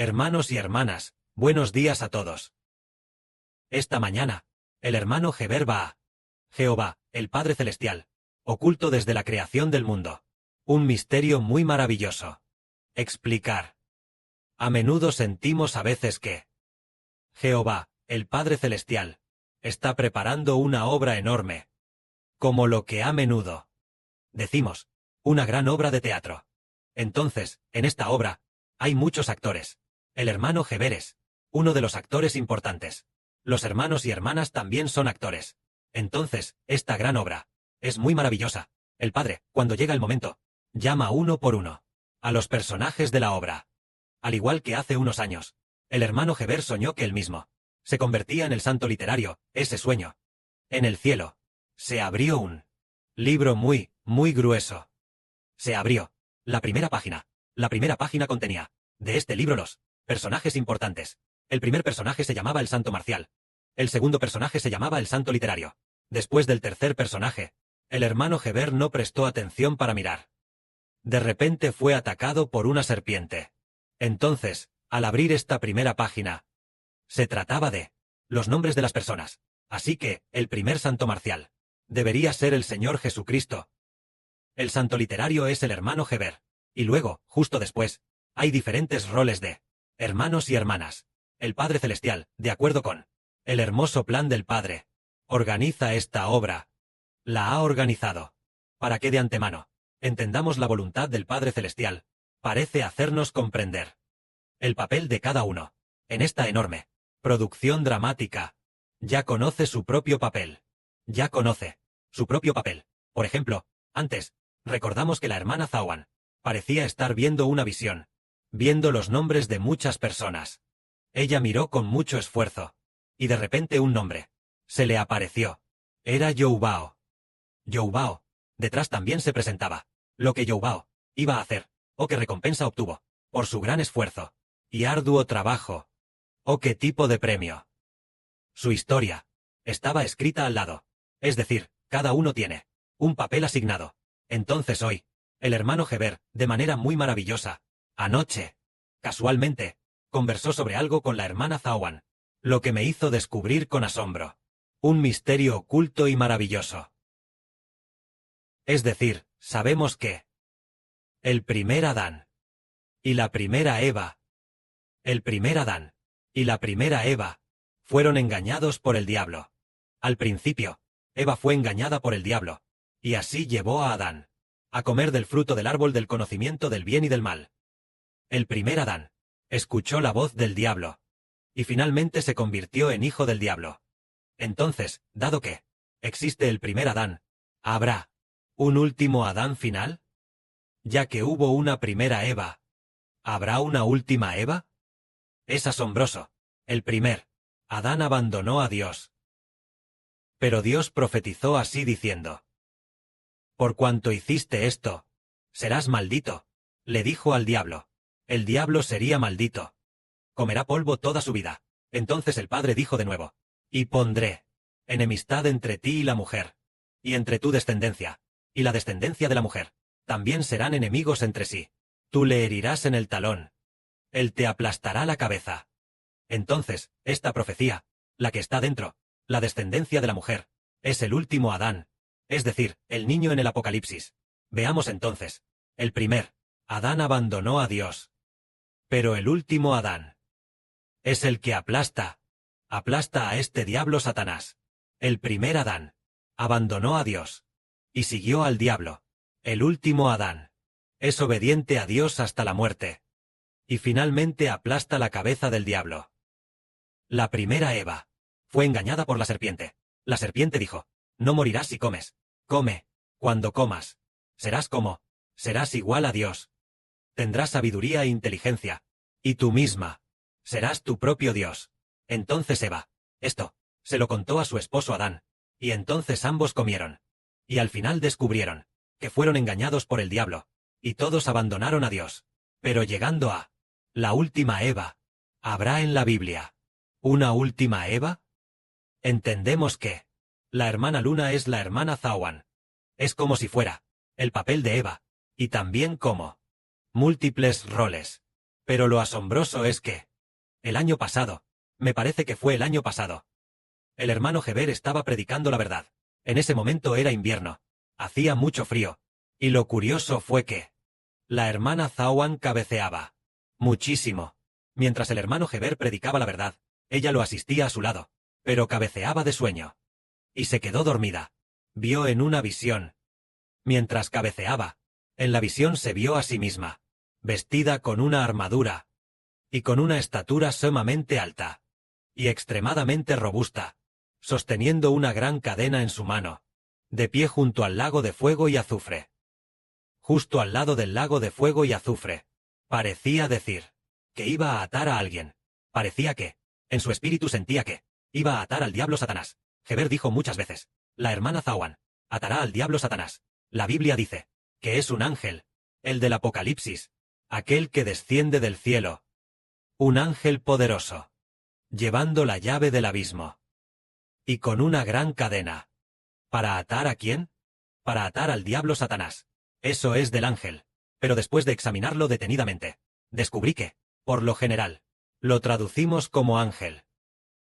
Hermanos y hermanas, buenos días a todos. Esta mañana, el hermano Heber va a Jehová, el Padre Celestial, oculto desde la creación del mundo. Un misterio muy maravilloso. Explicar. A menudo sentimos a veces que Jehová, el Padre Celestial, está preparando una obra enorme. Como lo que a menudo decimos, una gran obra de teatro. Entonces, en esta obra, hay muchos actores. El hermano Heber es uno de los actores importantes. Los hermanos y hermanas también son actores. Entonces, esta gran obra es muy maravillosa. El Padre, cuando llega el momento, llama uno por uno a los personajes de la obra. Al igual que hace unos años, el hermano Heber soñó que él mismo se convertía en el santo literario. Ese sueño, en el cielo, se abrió un libro muy, muy grueso. Se abrió. La primera página. La primera página contenía, de este libro, los personajes importantes. El primer personaje se llamaba el santo marcial. El segundo personaje se llamaba el santo literario. Después del tercer personaje, el hermano Heber no prestó atención para mirar. De repente fue atacado por una serpiente. Entonces, al abrir esta primera página, se trataba de los nombres de las personas. Así que, el primer santo marcial debería ser el Señor Jesucristo. El santo literario es el hermano Heber. Y luego, justo después, hay diferentes roles de hermanos y hermanas. El Padre Celestial, de acuerdo con el hermoso plan del Padre, organiza esta obra. La ha organizado para que de antemano entendamos la voluntad del Padre Celestial. Parece hacernos comprender el papel de cada uno en esta enorme producción dramática. Ya conoce su propio papel. Ya conoce su propio papel. Por ejemplo, antes, recordamos que la hermana Zawan parecía estar viendo una visión, viendo los nombres de muchas personas. Ella miró con mucho esfuerzo, y de repente un nombre se le apareció. Era Youbao. Youbao. Detrás también se presentaba lo que Youbao iba a hacer, o qué recompensa obtuvo, por su gran esfuerzo y arduo trabajo. O qué tipo de premio. Su historia estaba escrita al lado. Es decir, cada uno tiene un papel asignado. Entonces hoy, el hermano Heber, de manera muy maravillosa, anoche, casualmente, conversó sobre algo con la hermana Zawan, lo que me hizo descubrir con asombro un misterio oculto y maravilloso. Es decir, sabemos que el primer Adán y la primera Eva, el primer Adán y la primera Eva, fueron engañados por el diablo. Al principio, Eva fue engañada por el diablo, y así llevó a Adán a comer del fruto del árbol del conocimiento del bien y del mal. El primer Adán escuchó la voz del diablo, y finalmente se convirtió en hijo del diablo. Entonces, dado que existe el primer Adán, ¿habrá un último Adán final? Ya que hubo una primera Eva, ¿habrá una última Eva? Es asombroso. El primer Adán abandonó a Dios. Pero Dios profetizó así diciendo: por cuanto hiciste esto, serás maldito, le dijo al diablo. El diablo sería maldito. Comerá polvo toda su vida. Entonces el Padre dijo de nuevo: y pondré enemistad entre ti y la mujer, y entre tu descendencia, y la descendencia de la mujer. También serán enemigos entre sí. Tú le herirás en el talón. Él te aplastará la cabeza. Entonces, esta profecía, la que está dentro, la descendencia de la mujer, es el último Adán, es decir, el niño en el Apocalipsis. Veamos entonces. El primer Adán abandonó a Dios. Pero el último Adán es el que aplasta a este diablo Satanás. El primer Adán abandonó a Dios y siguió al diablo. El último Adán es obediente a Dios hasta la muerte. Y finalmente aplasta la cabeza del diablo. La primera Eva fue engañada por la serpiente. La serpiente dijo: no morirás si comes. Come. Cuando comas, serás igual a Dios. Tendrás sabiduría e inteligencia. Y tú misma serás tu propio Dios. Entonces Eva, esto, se lo contó a su esposo Adán. Y entonces ambos comieron. Y al final descubrieron que fueron engañados por el diablo. Y todos abandonaron a Dios. Pero llegando a la última Eva, ¿habrá en la Biblia una última Eva? Entendemos que la hermana Luna es la hermana Zawan. Es como si fuera el papel de Eva, y también como múltiples roles. Pero lo asombroso es que... El año pasado. Me parece que fue el año pasado. El hermano Heber estaba predicando la verdad. En ese momento era invierno. Hacía mucho frío. Y lo curioso fue que... La hermana Zawan cabeceaba. Muchísimo. Mientras el hermano Heber predicaba la verdad, ella lo asistía a su lado. Pero cabeceaba de sueño. Y se quedó dormida. Vio en una visión. Mientras cabeceaba, en la visión se vio a sí misma, vestida con una armadura, y con una estatura sumamente alta, y extremadamente robusta, sosteniendo una gran cadena en su mano, de pie junto al lago de fuego y azufre. Justo al lado del lago de fuego y azufre. Parecía decir que iba a atar a alguien. Parecía que, en su espíritu sentía que, iba a atar al diablo Satanás. Heber dijo muchas veces, la hermana Zawan, atará al diablo Satanás. La Biblia dice, que es un ángel, el del Apocalipsis, aquel que desciende del cielo. Un ángel poderoso, llevando la llave del abismo. Y con una gran cadena. ¿Para atar a quién? Para atar al diablo Satanás. Eso es del ángel. Pero después de examinarlo detenidamente, descubrí que, por lo general, lo traducimos como ángel.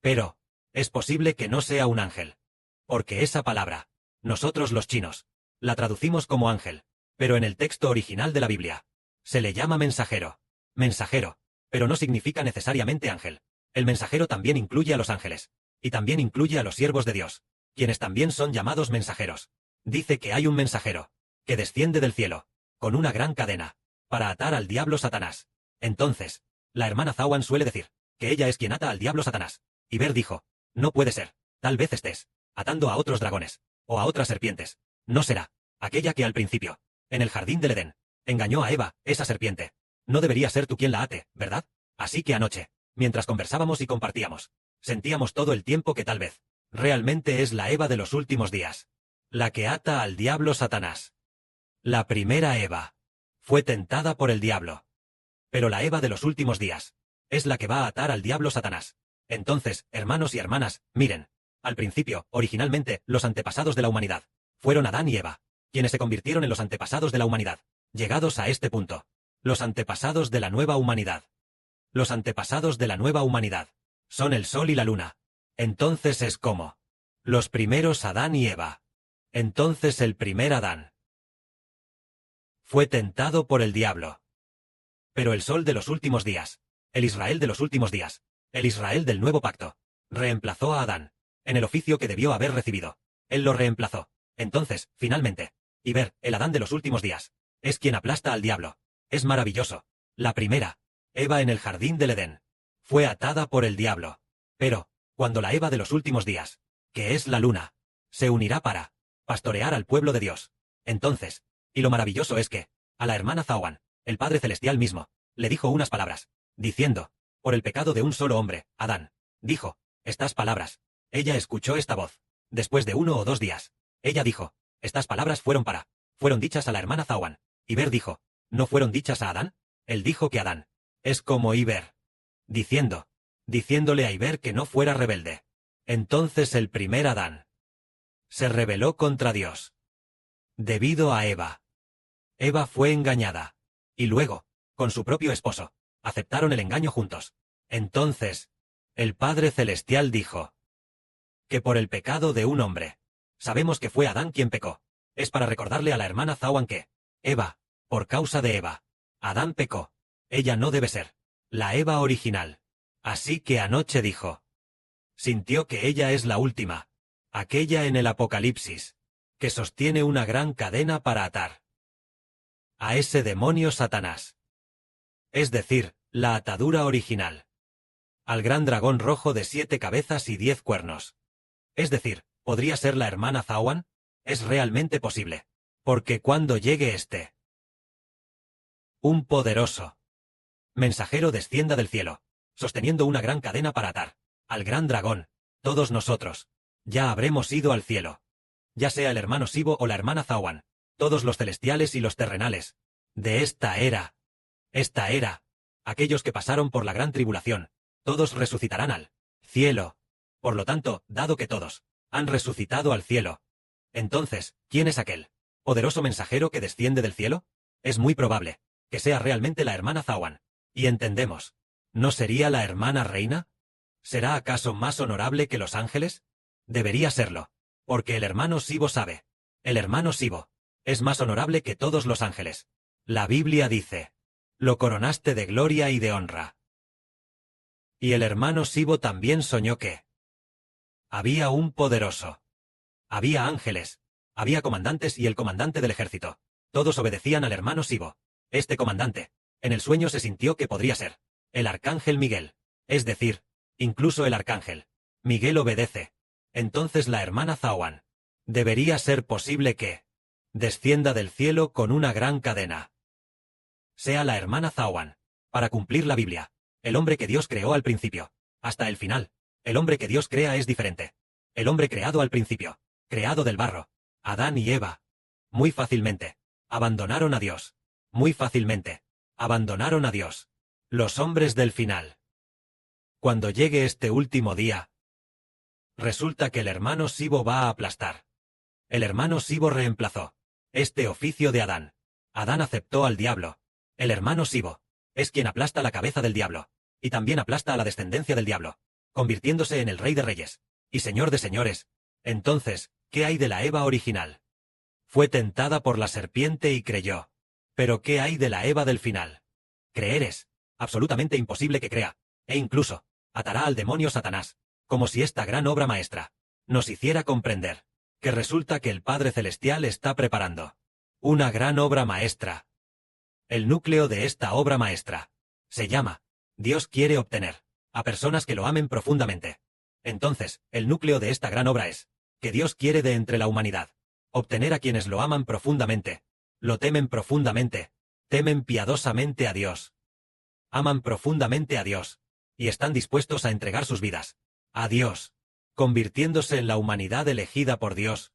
Pero, es posible que no sea un ángel. Porque esa palabra, nosotros los chinos, la traducimos como ángel, pero en el texto original de la Biblia, se le llama mensajero. Mensajero, pero no significa necesariamente ángel. El mensajero también incluye a los ángeles, y también incluye a los siervos de Dios, quienes también son llamados mensajeros. Dice que hay un mensajero, que desciende del cielo, con una gran cadena, para atar al diablo Satanás. Entonces, la hermana Zawan suele decir, que ella es quien ata al diablo Satanás. Y Ver dijo, no puede ser, tal vez estés atando a otros dragones, o a otras serpientes. No será aquella que al principio, en el jardín del Edén, engañó a Eva, esa serpiente. No debería ser tú quien la ate, ¿verdad? Así que anoche, mientras conversábamos y compartíamos, sentíamos todo el tiempo que tal vez, realmente es la Eva de los últimos días. La que ata al diablo Satanás. La primera Eva fue tentada por el diablo. Pero la Eva de los últimos días es la que va a atar al diablo Satanás. Entonces, hermanos y hermanas, miren, al principio, originalmente, los antepasados de la humanidad fueron Adán y Eva, quienes se convirtieron en los antepasados de la humanidad. Llegados a este punto, los antepasados de la nueva humanidad. Los antepasados de la nueva humanidad son el sol y la luna. Entonces es como los primeros Adán y Eva. Entonces el primer Adán fue tentado por el diablo. Pero el sol de los últimos días, el Israel de los últimos días, el Israel del nuevo pacto, reemplazó a Adán, en el oficio que debió haber recibido. Él lo reemplazó. Entonces, finalmente, y Ver, el Adán de los últimos días, es quien aplasta al diablo. Es maravilloso. La primera, Eva en el jardín del Edén, fue atada por el diablo. Pero, cuando la Eva de los últimos días, que es la luna, se unirá para pastorear al pueblo de Dios, entonces, y lo maravilloso es que, a la hermana Zawan, el Padre Celestial mismo, le dijo unas palabras, diciendo, por el pecado de un solo hombre, Adán, dijo, estas palabras. Ella escuchó esta voz. Después de 1 o 2 días, ella dijo, estas palabras fueron dichas a la hermana Zawan. Iber dijo, ¿no fueron dichas a Adán? Él dijo que Adán es como Iber. Diciéndole a Iber que no fuera rebelde. Entonces el primer Adán se rebeló contra Dios. Debido a Eva. Eva fue engañada. Y luego, con su propio esposo, aceptaron el engaño juntos. Entonces, el Padre Celestial dijo que por el pecado de un hombre, sabemos que fue Adán quien pecó. Es para recordarle a la hermana Zawan que, Eva, por causa de Eva, Adán pecó. Ella no debe ser la Eva original. Así que anoche dijo, sintió que ella es la última, aquella en el Apocalipsis, que sostiene una gran cadena para atar a ese demonio Satanás. Es decir, la atadura original. Al gran dragón rojo de 7 cabezas y 10 cuernos. Es decir, ¿podría ser la hermana Zawan? Es realmente posible. Porque cuando llegue un poderoso mensajero descienda del cielo, sosteniendo una gran cadena para atar al gran dragón, todos nosotros ya habremos ido al cielo. Ya sea el hermano Sibo o la hermana Zawan, todos los celestiales y los terrenales, de esta era, aquellos que pasaron por la gran tribulación, todos resucitarán al cielo. Por lo tanto, dado que todos han resucitado al cielo, entonces, ¿quién es aquel poderoso mensajero que desciende del cielo? Es muy probable que sea realmente la hermana Zawan. Y entendemos. ¿No sería la hermana reina? ¿Será acaso más honorable que los ángeles? Debería serlo. Porque el hermano Sibo sabe. El hermano Sibo es más honorable que todos los ángeles. La Biblia dice: lo coronaste de gloria y de honra. Y el hermano Sibo también soñó que había un poderoso. Había ángeles. Había comandantes y el comandante del ejército. Todos obedecían al hermano Sibo. Este comandante, en el sueño se sintió que podría ser el arcángel Miguel. Es decir, incluso el arcángel Miguel obedece. Entonces la hermana Zawan. Debería ser posible que descienda del cielo con una gran cadena. Sea la hermana Zawan. Para cumplir la Biblia. El hombre que Dios creó al principio. Hasta el final. El hombre que Dios crea es diferente. El hombre creado al principio. Creado del barro. Adán y Eva. Muy fácilmente. Abandonaron a Dios. Muy fácilmente. Abandonaron a Dios. Los hombres del final. Cuando llegue este último día, resulta que el hermano Sibo va a aplastar. El hermano Sibo reemplazó este oficio de Adán. Adán aceptó al diablo. El hermano Sibo es quien aplasta la cabeza del diablo. Y también aplasta a la descendencia del diablo, convirtiéndose en el rey de reyes y señor de señores. Entonces, ¿qué hay de la Eva original? Fue tentada por la serpiente y creyó. Pero ¿qué hay de la Eva del final? Creer es absolutamente imposible que crea, e incluso atará al demonio Satanás, como si esta gran obra maestra nos hiciera comprender que resulta que el Padre Celestial está preparando una gran obra maestra. El núcleo de esta obra maestra se llama: Dios quiere obtener a personas que lo amen profundamente. Entonces, el núcleo de esta gran obra es que Dios quiere de entre la humanidad obtener a quienes lo aman profundamente, lo temen profundamente, temen piadosamente a Dios, aman profundamente a Dios, y están dispuestos a entregar sus vidas a Dios, convirtiéndose en la humanidad elegida por Dios.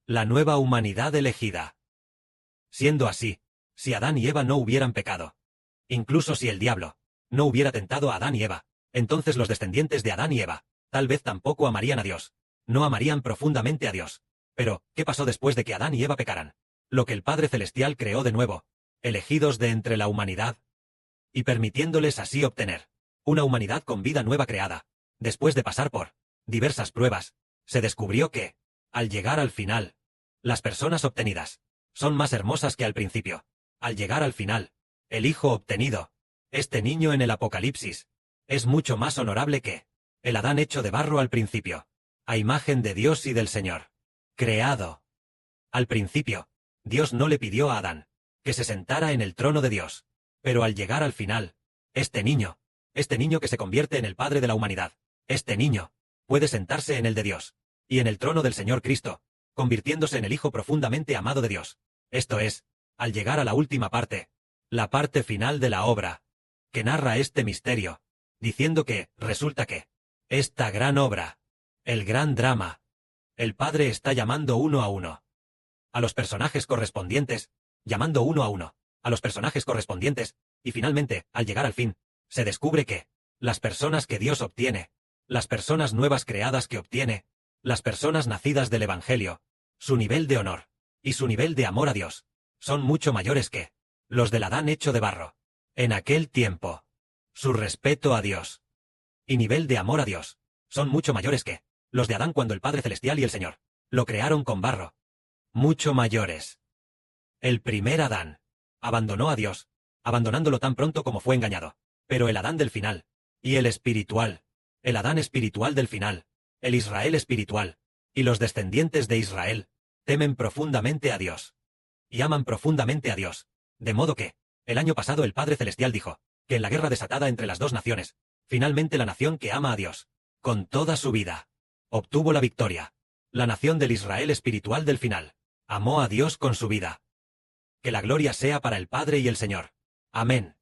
La nueva humanidad elegida. Siendo así, si Adán y Eva no hubieran pecado, incluso si el diablo no hubiera tentado a Adán y Eva, entonces los descendientes de Adán y Eva tal vez tampoco amarían a Dios, no amarían profundamente a Dios. Pero, ¿qué pasó después de que Adán y Eva pecaran? Lo que el Padre Celestial creó de nuevo, elegidos de entre la humanidad, y permitiéndoles así obtener una humanidad con vida nueva creada. Después de pasar por diversas pruebas, se descubrió que, al llegar al final, las personas obtenidas son más hermosas que al principio. Al llegar al final, el Hijo obtenido, este niño en el Apocalipsis, es mucho más honorable que el Adán hecho de barro al principio, a imagen de Dios y del Señor. Creado. Al principio, Dios no le pidió a Adán que se sentara en el trono de Dios, pero al llegar al final, este niño que se convierte en el Padre de la humanidad, este niño, puede sentarse en el de Dios, y en el trono del Señor Cristo, convirtiéndose en el Hijo profundamente amado de Dios. Esto es, al llegar a la última parte, la parte final de la obra, que narra este misterio, diciendo que, resulta que, esta gran obra, el gran drama, el Padre está llamando uno a uno a los personajes correspondientes, llamando uno a uno a los personajes correspondientes, y finalmente, al llegar al fin, se descubre que las personas que Dios obtiene, las personas nuevas creadas que obtiene, las personas nacidas del Evangelio, su nivel de honor y su nivel de amor a Dios, son mucho mayores que los del Adán hecho de barro. En aquel tiempo, su respeto a Dios y nivel de amor a Dios son mucho mayores que los de Adán cuando el Padre Celestial y el Señor lo crearon con barro. Mucho mayores. El primer Adán abandonó a Dios, abandonándolo tan pronto como fue engañado. Pero el Adán del final, y el espiritual, el Adán espiritual del final, el Israel espiritual, y los descendientes de Israel, temen profundamente a Dios. Y aman profundamente a Dios. De modo que, el año pasado el Padre Celestial dijo, que en la guerra desatada entre las dos naciones, finalmente la nación que ama a Dios, con toda su vida, obtuvo la victoria. La nación del Israel espiritual del final, amó a Dios con su vida. Que la gloria sea para el Padre y el Señor. Amén.